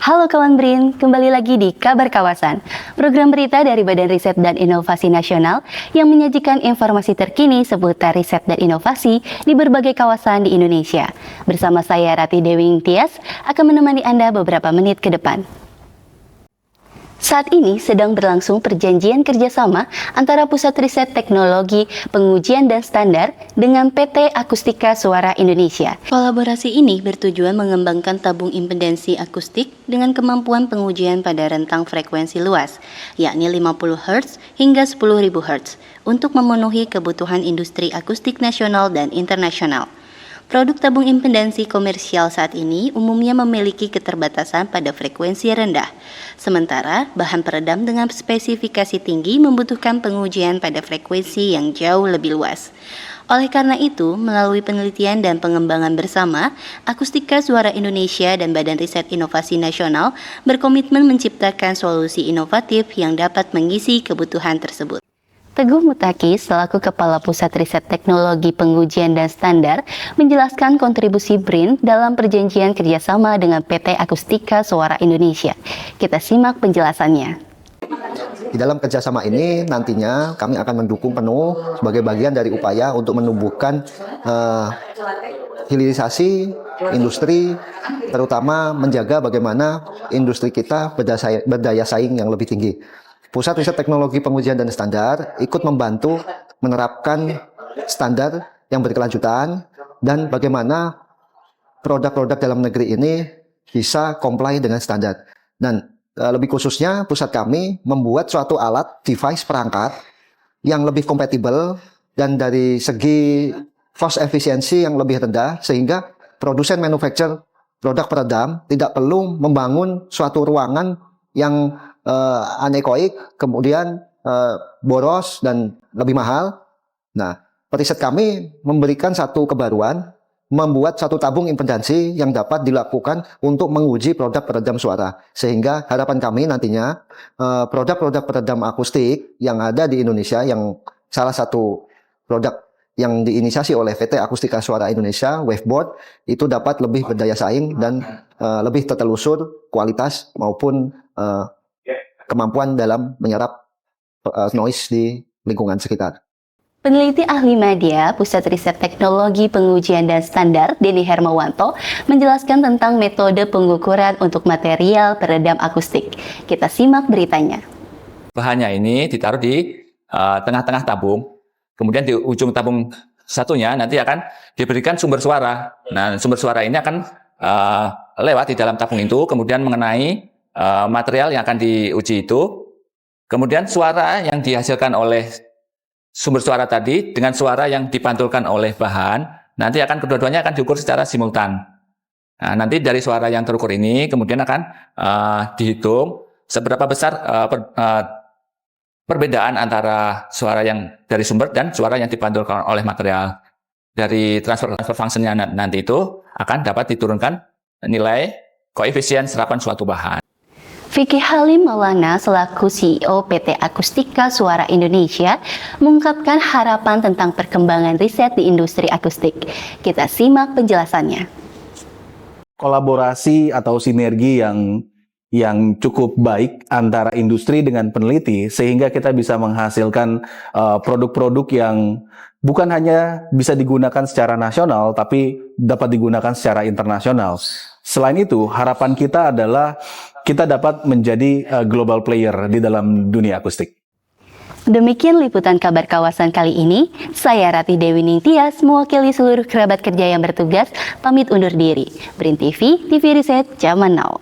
Halo kawan BRIN, kembali lagi di Kabar Kawasan, program berita dari Badan Riset dan Inovasi Nasional yang menyajikan informasi terkini seputar riset dan inovasi di berbagai kawasan di Indonesia. Bersama saya Rati Dewi Tias akan menemani Anda beberapa menit ke depan. Saat ini sedang berlangsung perjanjian kerjasama antara Pusat Riset Teknologi, Pengujian dan Standar dengan PT Akustika Suara Indonesia. Kolaborasi ini bertujuan mengembangkan tabung impedansi akustik dengan kemampuan pengujian pada rentang frekuensi luas, yakni 50 Hz hingga 10.000 Hz, untuk memenuhi kebutuhan industri akustik nasional dan internasional. Produk tabung impedansi komersial saat ini umumnya memiliki keterbatasan pada frekuensi rendah, sementara bahan peredam dengan spesifikasi tinggi membutuhkan pengujian pada frekuensi yang jauh lebih luas. Oleh karena itu, melalui penelitian dan pengembangan bersama, Akustika Suara Indonesia dan Badan Riset Inovasi Nasional berkomitmen menciptakan solusi inovatif yang dapat mengisi kebutuhan tersebut. Teguh Mutaki selaku Kepala Pusat Riset Teknologi Pengujian dan Standar menjelaskan kontribusi BRIN dalam perjanjian kerjasama dengan PT Akustika Suara Indonesia. Kita simak penjelasannya. Di dalam kerjasama ini nantinya kami akan mendukung penuh sebagai bagian dari upaya untuk menumbuhkan hilirisasi industri, terutama menjaga bagaimana industri kita berdaya saing yang lebih tinggi. Pusat Riset Teknologi Pengujian dan Standar ikut membantu menerapkan standar yang berkelanjutan dan bagaimana produk-produk dalam negeri ini bisa comply dengan standar. Dan lebih khususnya pusat kami membuat suatu alat, device, perangkat yang lebih kompatibel dan dari segi cost efisiensi yang lebih rendah sehingga produsen manufacturer produk peredam tidak perlu membangun suatu ruangan yang anekoik, kemudian boros dan lebih mahal. Nah, riset kami memberikan satu kebaruan, membuat satu tabung impedansi yang dapat dilakukan untuk menguji produk peredam suara. Sehingga harapan kami nantinya produk-produk peredam akustik yang ada di Indonesia, yang salah satu produk yang diinisiasi oleh PT Akustika Suara Indonesia, Waveboard, itu dapat lebih berdaya saing dan lebih tertelusur kualitas maupun kemampuan dalam menyerap noise di lingkungan sekitar. Peneliti ahli media Pusat Riset Teknologi Pengujian dan Standar Denny Hermawanto menjelaskan tentang metode pengukuran untuk material peredam akustik. Kita simak beritanya. Bahannya ini ditaruh di tengah-tengah tabung, kemudian di ujung tabung satunya nanti akan diberikan sumber suara. Nah, sumber suara ini akan lewat di dalam tabung itu, kemudian mengenai material yang akan diuji itu, kemudian suara yang dihasilkan oleh sumber suara tadi dengan suara yang dipantulkan oleh bahan, nanti akan kedua-duanya akan diukur secara simultan. Nah, nanti dari suara yang terukur ini kemudian akan dihitung seberapa besar perbedaan antara suara yang dari sumber dan suara yang dipantulkan oleh material. Dari transfer function-nya nanti itu akan dapat diturunkan nilai koefisien serapan suatu bahan. Vicky Halim Maulana selaku CEO PT Akustika Suara Indonesia mengungkapkan harapan tentang perkembangan riset di industri akustik. Kita simak penjelasannya. Kolaborasi atau sinergi yang cukup baik antara industri dengan peneliti sehingga kita bisa menghasilkan produk-produk yang bukan hanya bisa digunakan secara nasional tapi dapat digunakan secara internasional. Selain itu, harapan kita adalah kita dapat menjadi global player di dalam dunia akustik. Demikian liputan Kabar Kawasan kali ini. Saya Rati Dewi Ningtyas mewakili seluruh kerabat kerja yang bertugas pamit undur diri. BRIN TV, TV Riset Zaman Now.